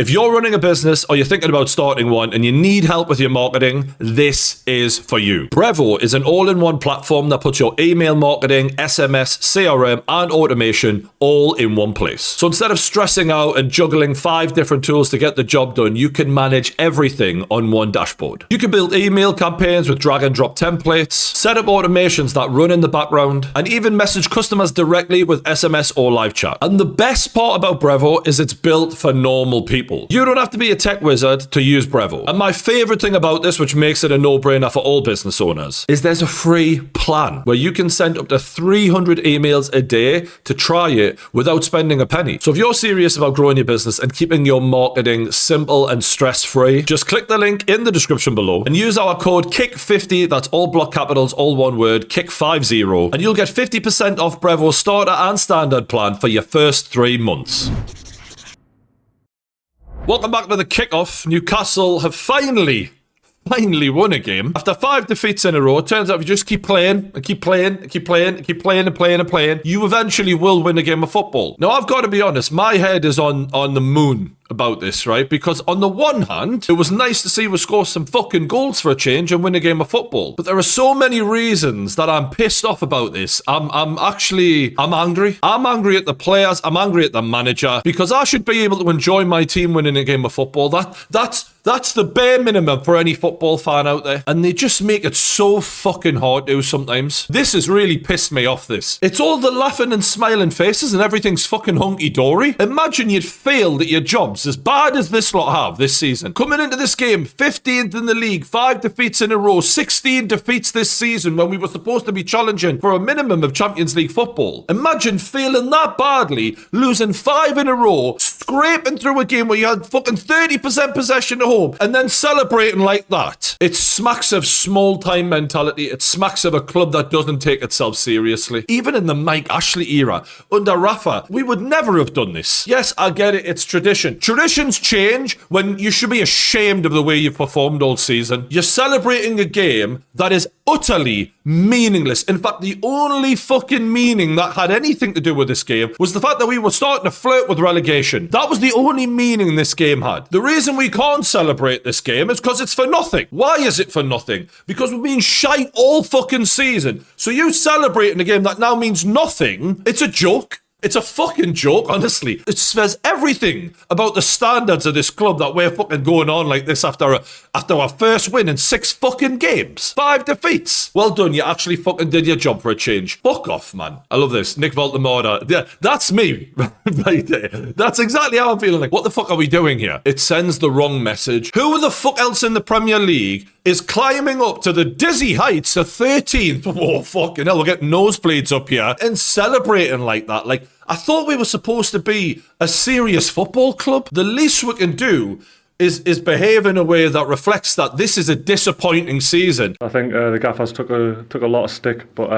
If you're running a business or you're thinking about starting one and you need help with your marketing, this is for you. Brevo is an all-in-one platform that puts your email marketing, SMS, CRM, and automation all in one place. So instead of stressing out and juggling 5 different tools to get the job done, you can manage everything on one dashboard. You can build email campaigns with drag and drop templates, set up automations that run in the background, and even message customers directly with SMS or live chat. And the best part about Brevo is it's built for normal people. You don't have to be a tech wizard to use Brevo. And my favorite thing about this, which makes it a no-brainer for all business owners, is there's a free plan where you can send up to 300 emails a day to try it without spending a penny. So if you're serious about growing your business and keeping your marketing simple and stress-free, just click the link in the description below and use our code KICK50, that's all block capitals, all one word, KICK50, and you'll get 50% off Brevo's starter and standard plan for your first 3 months. Welcome back to the kickoff. Newcastle have finally won a game. After 5 defeats in a row, it turns out if you just keep playing and keep playing and keep playing and keep playing and playing and playing, you eventually will win a game of football. Now, I've got to be honest, my head is on the moon about this, right? Because on the one hand, it was nice to see we score some fucking goals for a change and win a game of football. But there are so many reasons that I'm pissed off about this. I'm angry. I'm angry at the players. I'm angry at the manager because I should be able to enjoy my team winning a game of football. That's the bare minimum for any football fan out there. And they just make it so fucking hard to sometimes. This has really pissed me off, this. It's all the laughing and smiling faces and everything's fucking hunky-dory. Imagine you'd failed at your jobs as bad as this lot have this season. Coming into this game, 15th in the league, 5 defeats in a row, 16 defeats this season when we were supposed to be challenging for a minimum of Champions League football. Imagine failing that badly, losing 5 in a row, scraping through a game where you had fucking 30% possession at home, and then celebrating like that. It smacks of small-time mentality. It smacks of a club that doesn't take itself seriously. Even in the Mike Ashley era, under Rafa, we would never have done this. Yes, I get it, it's tradition. Traditions change when you should be ashamed of the way you've performed all season. You're celebrating a game that is utterly meaningless. In fact, the only fucking meaning that had anything to do with this game was the fact that we were starting to flirt with relegation. That was the only meaning this game had. The reason we can't celebrate this game is because it's for nothing. Why is it for nothing? Because we've been shite all fucking season. So you celebrating a game that now means nothing, it's a joke. It's a fucking joke, honestly. It says everything about the standards of this club that we're fucking going on like this after our first win in 6 fucking games. 5 defeats. Well done, you actually fucking did your job for a change. Fuck off, man. I love this. Nick Voltemada. Yeah, that's me right there. That's exactly how I'm feeling. Like, what the fuck are we doing here? It sends the wrong message. Who the fuck else in the Premier League is climbing up to the dizzy heights of 13th? Oh, fucking hell, we're getting nosebleeds up here and celebrating like that. Like, I thought we were supposed to be a serious football club. The least we can do is behave in a way that reflects that this is a disappointing season. I think the gaffers took a lot of stick, but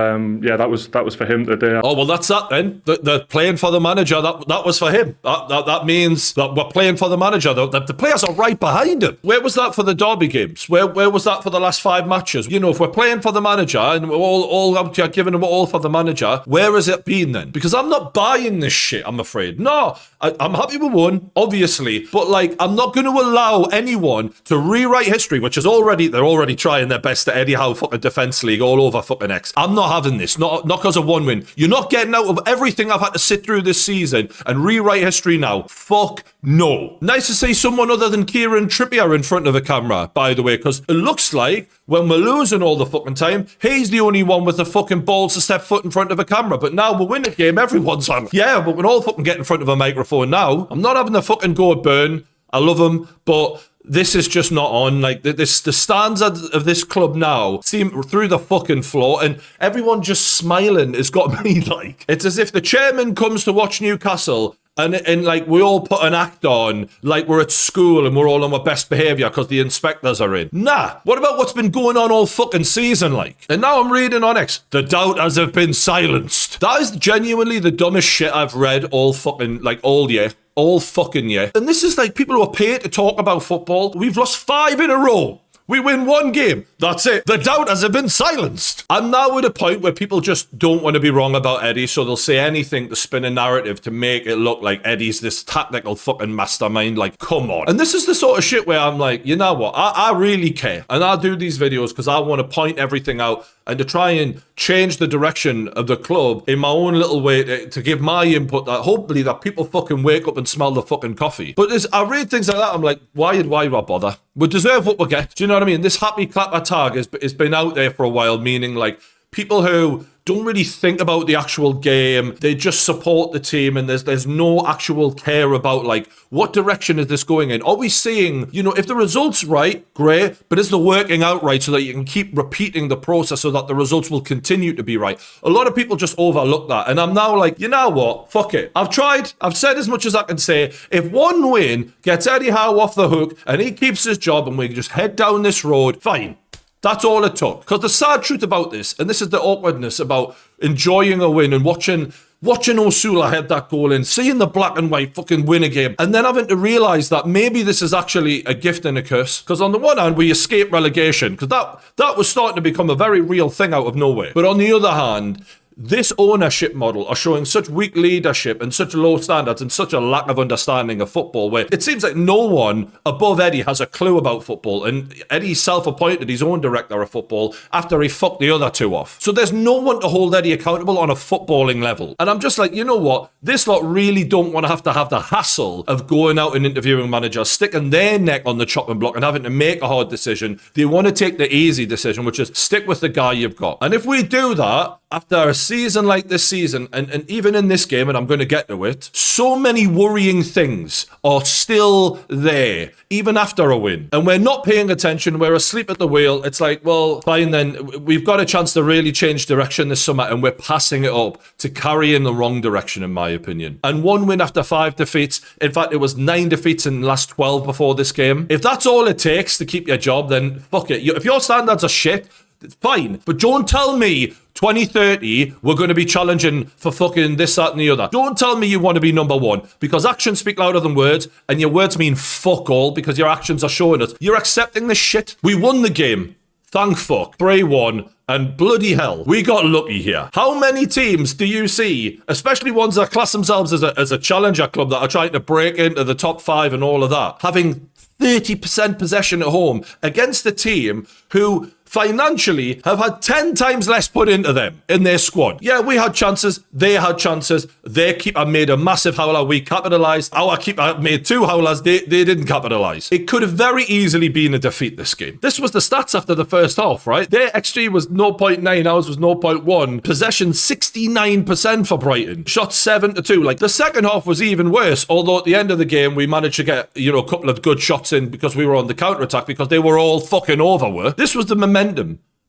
yeah, that was for him today. Oh well, that's that then. The playing for the manager, that was for him. That means that we're playing for the manager. The players are right behind him. Where was that for the derby games? Where was that for the last 5 matches? You know, if we're playing for the manager and we're all out here giving them all for the manager, where has it been then? Because I'm not buying this shit. I'm afraid. No, I'm happy we won, obviously, but like I'm not going to allow anyone to rewrite history, which is they're already trying their best at Eddie Howe fucking Defence League all over fucking X. I'm not having this, not because of 1 win. You're not getting out of everything I've had to sit through this season and rewrite history now. Fuck no. Nice to see someone other than Kieran Trippier in front of the camera, by the way, because it looks like when we're losing all the fucking time, he's the only one with the fucking balls to step foot in front of a camera. But now we win a game, everyone's on. Yeah, but we're all fucking get in front of a microphone now. I'm not having the fucking go at Burn. I love him, but this is just not on. Like, the standards of this club now seem through the fucking floor, and everyone just smiling has got me like. It's as if the chairman comes to watch Newcastle and like we all put an act on like we're at school and we're all on our best behaviour because the inspectors are in. Nah, what about what's been going on all fucking season like? And now I'm reading on X, the doubters have been silenced. That is genuinely the dumbest shit I've read all fucking, like, all year. All fucking year. And this is like people who are paid to talk about football. We've lost 5 in a row. We win one game. That's it. The doubters have been silenced. I'm now at a point where people just don't want to be wrong about Eddie, so they'll say anything to spin a narrative to make it look like Eddie's this tactical fucking mastermind. Like, come on. And this is the sort of shit where I'm like, you know what? I really care. And I do these videos because I want to point everything out and to try and change the direction of the club in my own little way to give my input that hopefully that people fucking wake up and smell the fucking coffee. But I read things like that, I'm like, why bother? We deserve what we get. Do you know what I mean? This happy clapper tag has been out there for a while, meaning like people who don't really think about the actual game. They just support the team and there's no actual care about like, what direction is this going in? Are we seeing, you know, if the result's right, great, but is the working out right so that you can keep repeating the process so that the results will continue to be right? A lot of people just overlook that. And I'm now like, you know what? Fuck it. I've tried. I've said as much as I can say. If one win gets Eddie Howe off the hook and he keeps his job and we can just head down this road, fine. That's all it took. Because the sad truth about this, and this is the awkwardness about enjoying a win and watching Osula head that goal in, seeing the black and white fucking win a game, and then having to realise that maybe this is actually a gift and a curse. Because on the one hand, we escaped relegation, because that was starting to become a very real thing out of nowhere. But on the other hand, this ownership model are showing such weak leadership and such low standards and such a lack of understanding of football, where it seems like no one above Eddie has a clue about football, and Eddie self-appointed his own director of football after he fucked the other two off. So there's no one to hold Eddie accountable on a footballing level. And I'm just like, you know what? This lot really don't want to have the hassle of going out and interviewing managers, sticking their neck on the chopping block and having to make a hard decision. They want to take the easy decision, which is stick with the guy you've got. And if we do that, after a season like this season, and even in this game, and I'm going to get to it, so many worrying things are still there, even after a win. And we're not paying attention, we're asleep at the wheel. It's like, well, fine then, we've got a chance to really change direction this summer, and we're passing it up to carry in the wrong direction, in my opinion. And one win after 5 defeats, in fact, it was 9 defeats in the last 12 before this game. If that's all it takes to keep your job, then fuck it. If your standards are shit, it's fine. But don't tell me 2030, we're going to be challenging for fucking this, that, and the other. Don't tell me you want to be number one, because actions speak louder than words, and your words mean fuck all because your actions are showing us. You're accepting this shit. We won the game. Thank fuck. Bray won. And bloody hell, we got lucky here. How many teams do you see, especially ones that class themselves as a challenger club that are trying to break into the top 5 and all of that, having 30% possession at home against a team who financially have had 10 times less put into them in their squad? Yeah, we had chances. They had chances. Their keeper made a massive howler. We capitalised. Our keeper made 2 howlers. They didn't capitalise. It could have very easily been a defeat this game. This was the stats after the first half, right? Their XG was 0.9. Ours was 0.1. Possession 69% for Brighton. Shots 7-2. Like, the second half was even worse, although at the end of the game, we managed to get, you know, a couple of good shots in because we were on the counter-attack because they were all fucking over. This was the momentum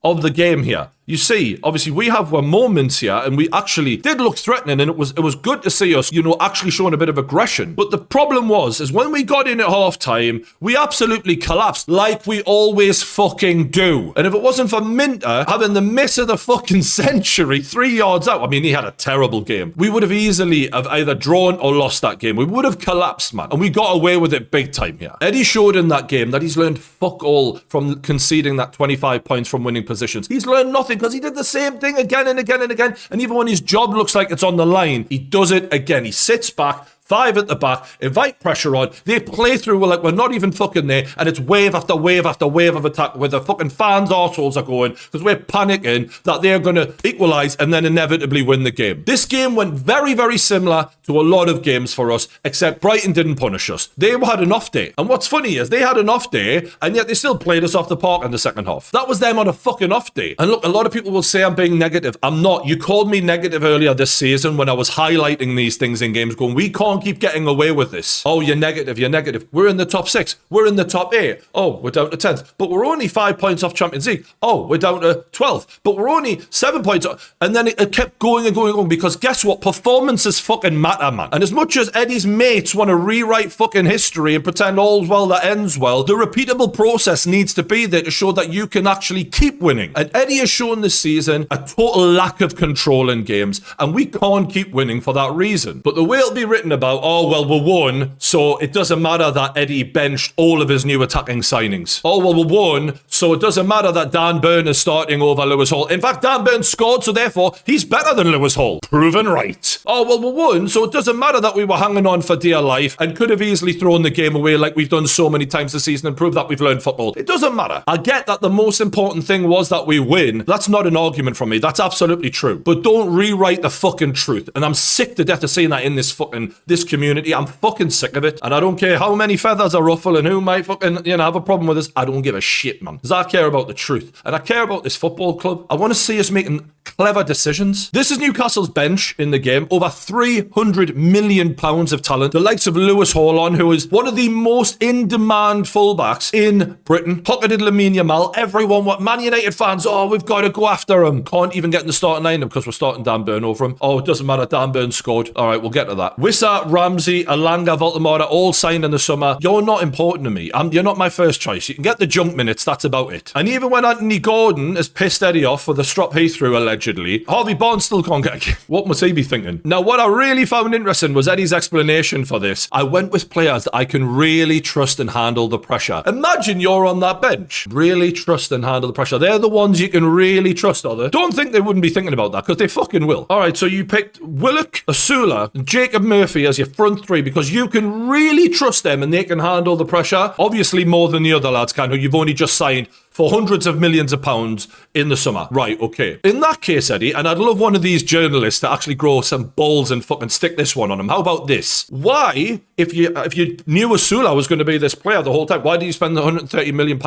of the game here. You see, obviously we have moments here and we actually did look threatening, and it was good to see us, you know, actually showing a bit of aggression. But the problem is when we got in at half time, we absolutely collapsed like we always fucking do. And if it wasn't for Minter having the miss of the fucking century 3 yards out, I mean, he had a terrible game. We would have easily have either drawn or lost that game. We would have collapsed, man. And we got away with it big time here. Eddie showed in that game that he's learned fuck all from conceding that 25 points from winning positions. He's learned nothing, because he did the same thing again and again and again. And even when his job looks like it's on the line, he does it again. He sits back, 5 at the back, invite pressure on. They play through, we're like, we're not even fucking there. And it's wave after wave after wave of attack where the fucking fans' arseholes are going because we're panicking that they're going to equalise and then inevitably win the game. This game went very, very similar to a lot of games for us, except Brighton didn't punish us. They had an off day. And what's funny is they had an off day and yet they still played us off the park in the second half. That was them on a fucking off day. And look, a lot of people will say I'm being negative. I'm not. You called me negative earlier this season when I was highlighting these things in games going, we can't keep getting away with this. Oh, you're negative. We're in the top 6. We're in the top 8. Oh, we're down to 10th. But we're only 5 points off Champions League. Oh, we're down to 12th. But we're only 7 points off. And then it kept going and going and going, because guess what? Performances fucking matter, man. And as much as Eddie's mates want to rewrite fucking history and pretend all's well that ends well, the repeatable process needs to be there to show that you can actually keep winning. And Eddie has shown this season a total lack of control in games, and we can't keep winning for that reason. But the way it'll be written about about, oh, well, we won, so it doesn't matter that Eddie benched all of his new attacking signings. Oh, well, we won, so it doesn't matter that Dan Burn is starting over Lewis Hall. In fact, Dan Burn scored, so therefore he's better than Lewis Hall. Proven right. Oh, well, we won, so it doesn't matter that we were hanging on for dear life and could have easily thrown the game away like we've done so many times this season and proved that we've learned football. It doesn't matter. I get that the most important thing was that we win. That's not an argument from me. That's absolutely true. But don't rewrite the fucking truth. And I'm sick to death of seeing that in this community. I'm fucking sick of it. And I don't care how many feathers I ruffle and who might fucking, have a problem with this. I don't give a shit, man. Because I care about the truth. And I care about this football club. I want to see us making clever decisions. This is Newcastle's bench in the game. Over £300 million of talent. The likes of Lewis Hall, who is one of the most in-demand fullbacks in Britain. Pocketed Lamine Yamal. Everyone, what Man United fans, oh, we've got to go after him. Can't even get in the starting lineup because we're starting Dan Burn over him. Oh, it doesn't matter. Dan Burn scored. All right, we'll get to that. Wissa, Ramsey, Alanga, Voltemora, all signed in the summer. You're not important to me. You're not my first choice. You can get the junk minutes. That's about it. And even when Anthony Gordon has pissed Eddie off for the strop he threw, allegedly, Harvey Barnes still can't get a game. What must he be thinking? Now, what I really found interesting was Eddie's explanation for this. I went with players that I can really trust and handle the pressure. Imagine you're on that bench. Really trust and handle the pressure. They're the ones you can really trust, are they? Don't think they wouldn't be thinking about that, because they fucking will. All right, so you picked Willock, Asula, and Jacob Murphy as your front three because you can really trust them and they can handle the pressure. Obviously more than the other lads can, who you've only just signed for hundreds of millions of pounds in the summer. Right, okay. In that case, Eddie, and I'd love one of these journalists to actually grow some balls and fucking stick this one on him. How about this? Why, if you knew Asula was going to be this player the whole time, why did you spend the £130 million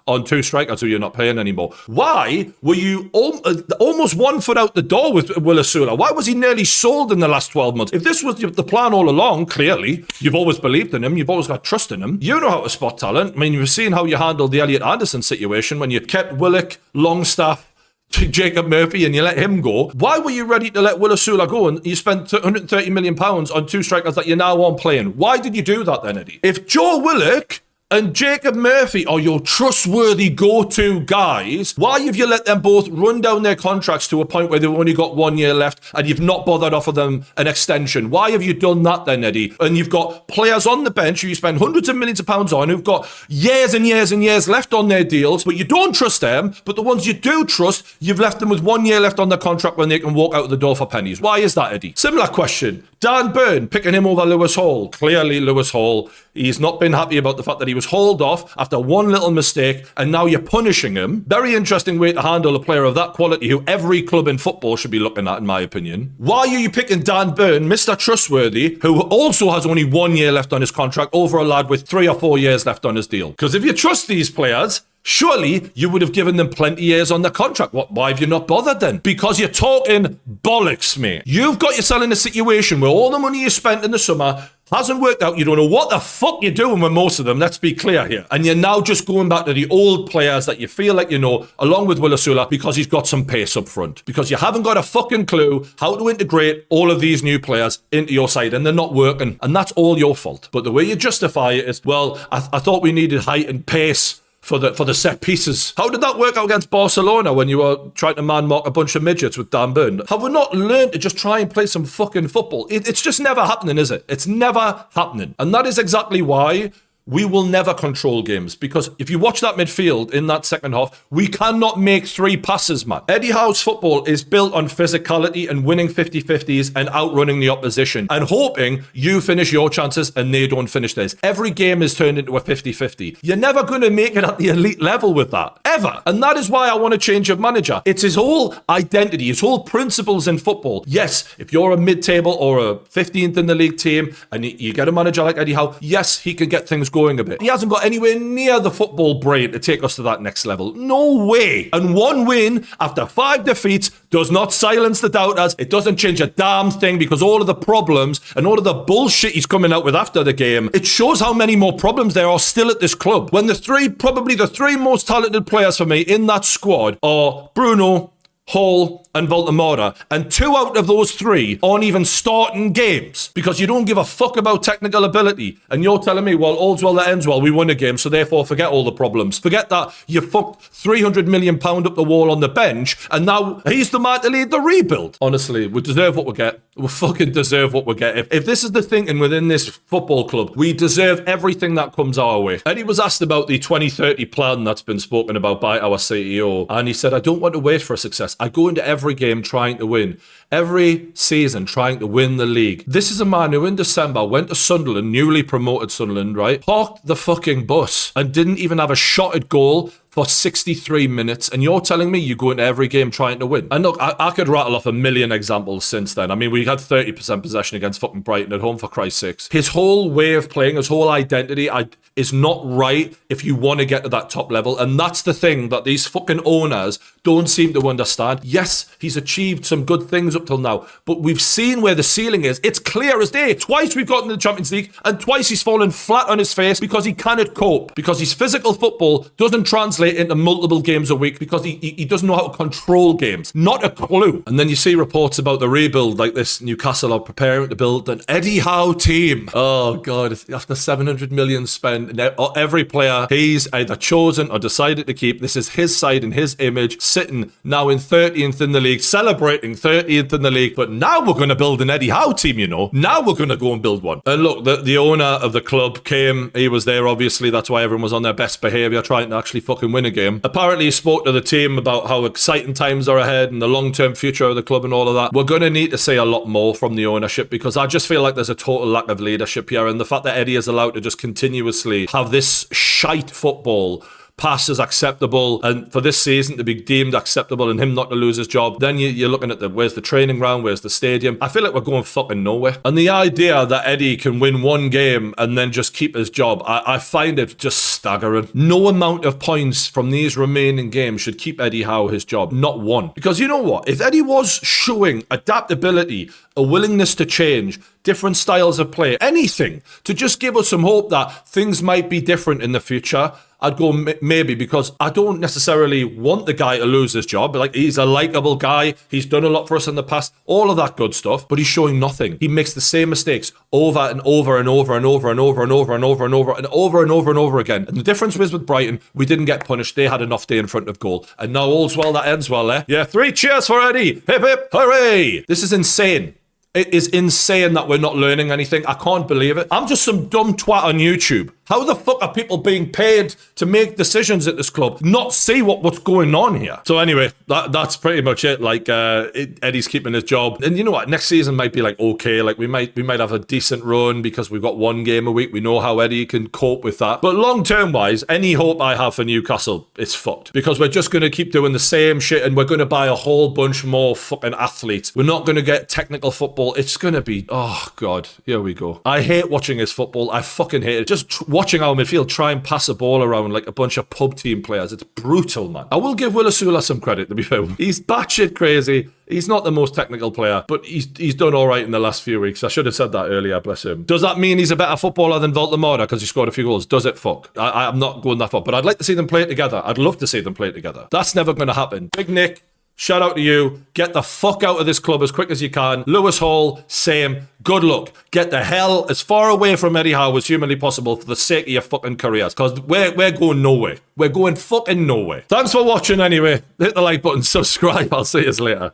on two strikers who you're not paying anymore? Why were you almost 1 foot out the door with Will Asula? Why was he nearly sold in the last 12 months? If this was the plan all along, clearly, you've always believed in him, you've always got trust in him, you know how to spot talent. I mean, you've seen how you handled the Elliot Anderson situation when you kept Willock, Longstaff, Jacob Murphy and you let him go. Why were you ready to let Will Asula go and you spent £130 million on two strikers that you now aren't playing? Why did you do that then, Eddie? If Joe Willock and Jacob Murphy are your trustworthy go-to guys, why have you let them both run down their contracts to a point where they've only got 1 year left and you've not bothered offer them an extension? Why have you done that then, Eddie? And you've got players on the bench who you spend hundreds of millions of pounds on who've got years and years and years left on their deals, but you don't trust them. But the ones you do trust, you've left them with 1 year left on their contract when they can walk out the door for pennies. Why is that, Eddie? Similar question. Dan Burn, picking him over Lewis Hall. Clearly, Lewis Hall, he's not been happy about the fact that he was hauled off after one little mistake, and now you're punishing him. Very interesting way to handle a player of that quality who every club in football should be looking at, in my opinion. Why are you picking Dan Burn, Mr. Trustworthy, who also has only 1 year left on his contract, over a lad with 3 or 4 years left on his deal? Because if you trust these players, surely you would have given them plenty years on their contract. Why have you not bothered then? Because you're talking bollocks, mate. You've got yourself in a situation where all the money you spent in the summer hasn't worked out. You don't know what the fuck you're doing with most of them. Let's be clear here. And you're now just going back to the old players that you feel like you know, along with Will Asula, because he's got some pace up front. Because you haven't got a fucking clue how to integrate all of these new players into your side, and they're not working. And that's all your fault. But the way you justify it is, well, I thought we needed height and pace for the set pieces. How did that work out against Barcelona when you were trying to man-mark a bunch of midgets with Dan Burn? Have we not learned to just try and play some fucking football? It's just never happening, is it? It's never happening. And that is exactly why we will never control games, because if you watch that midfield in that second half, we cannot make 3 passes, man. Eddie Howe's football is built on physicality and winning 50-50s and outrunning the opposition and hoping you finish your chances and they don't finish theirs. Every game is turned into a 50-50. You're never going to make it at the elite level with that, ever. And that is why I want to change of manager. It's his whole identity, his whole principles in football. Yes, if you're a mid-table or a 15th in the league team and you get a manager like Eddie Howe, yes, he can get things going a bit. He hasn't got anywhere near the football brain to take us to that next level. No way. And 1 win after 5 defeats does not silence the doubters. It doesn't change a damn thing, because all of the problems and all of the bullshit he's coming out with after the game, it shows how many more problems there are still at this club. When probably the three most talented players for me in that squad are Bruno, Hull, and Baltimore, and 2 out of those 3 aren't even starting games because you don't give a fuck about technical ability. And you're telling me, well, all's well that ends well, we won a game, so therefore forget all the problems. Forget that you fucked £300 million up the wall on the bench, and now he's the man to lead the rebuild. Honestly, we deserve what we get. We fucking deserve what we get. If this is the thinking within this football club, we deserve everything that comes our way. And he was asked about the 2030 plan that's been spoken about by our CEO, and he said, I don't want to wait for a success. I go into every game trying to win. Every season trying to win the league. This is a man who in December went to Sunderland, newly promoted Sunderland, right? Parked the fucking bus and didn't even have a shot at goal for 63 minutes, and you're telling me you go into every game trying to win. And look, I could rattle off a million examples since then. I mean, we had 30% possession against fucking Brighton at home, for Christ's sakes. His whole way of playing, his whole identity is not right if you want to get to that top level, and that's the thing that these fucking owners don't seem to understand. Yes, he's achieved some good things up till now, but we've seen where the ceiling is. It's clear as day. Twice we've gotten to the Champions League, and twice he's fallen flat on his face because he cannot cope, because his physical football doesn't translate into multiple games a week, because he doesn't know how to control games. Not a clue. And then you see reports about the rebuild, like this Newcastle are preparing to build an Eddie Howe team. Oh God, after 700 million spent, every player he's either chosen or decided to keep, this is his side and his image, sitting now in 30th in the league, celebrating 30th in the league. But now we're going to build an Eddie Howe team, you know. Now we're going to go and build one. And look, the owner of the club came, he was there obviously, that's why everyone was on their best behaviour, trying to actually fucking win a game. Apparently he spoke to the team about how exciting times are ahead and the long-term future of the club and all of that. We're going to need to see a lot more from the ownership, because I just feel like there's a total lack of leadership here, and the fact that Eddie is allowed to just continuously have this shite football pass as acceptable, and for this season to be deemed acceptable and him not to lose his job, then you're looking at where's the training ground, where's the stadium. I feel like we're going fucking nowhere. And the idea that Eddie can win one game and then just keep his job, I find it just staggering. No amount of points from these remaining games should keep Eddie Howe his job. Not one. Because you know what? If Eddie was showing adaptability, a willingness to change, different styles of play, anything to just give us some hope that things might be different in the future, I'd go maybe, because I don't necessarily want the guy to lose his job. Like, he's a likable guy. He's done a lot for us in the past, all of that good stuff, but he's showing nothing. He makes the same mistakes over and over and over and over and over and over and over and over and over and over and over again. And the difference was with Brighton, we didn't get punished. They had enough day in front of goal. And now all's well that ends well, eh? Yeah, 3 cheers for Eddie. Hip hip, hooray. This is insane. It is insane that we're not learning anything. I can't believe it. I'm just some dumb twat on YouTube. How the fuck are people being paid to make decisions at this club, not see what's going on here? So anyway, that's pretty much it. Like, Eddie's keeping his job. And you know what? Next season might be like, okay, like we might have a decent run because we've got 1 game a week. We know how Eddie can cope with that. But long-term wise, any hope I have for Newcastle, it's fucked. Because we're just going to keep doing the same shit, and we're going to buy a whole bunch more fucking athletes. We're not going to get technical football. It's going to be, oh God, here we go. I hate watching his football. I fucking hate it. Just watching our midfield try and pass a ball around like a bunch of pub team players. It's brutal, man. I will give Will Asula some credit, to be fair. He's batshit crazy. He's not the most technical player, but he's done all right in the last few weeks. I should have said that earlier, bless him. Does that mean he's a better footballer than Baltimore because he scored a few goals? Does it? Fuck. I'm not going that far, but I'd like to see them play together. I'd love to see them play together. That's never going to happen. Big Nick, shout out to you. Get the fuck out of this club as quick as you can. Lewis Hall, same. Good luck. Get the hell as far away from Eddie Howe as humanly possible for the sake of your fucking careers, because we're going nowhere. We're going fucking nowhere. Thanks for watching anyway. Hit the like button, subscribe. I'll see you later.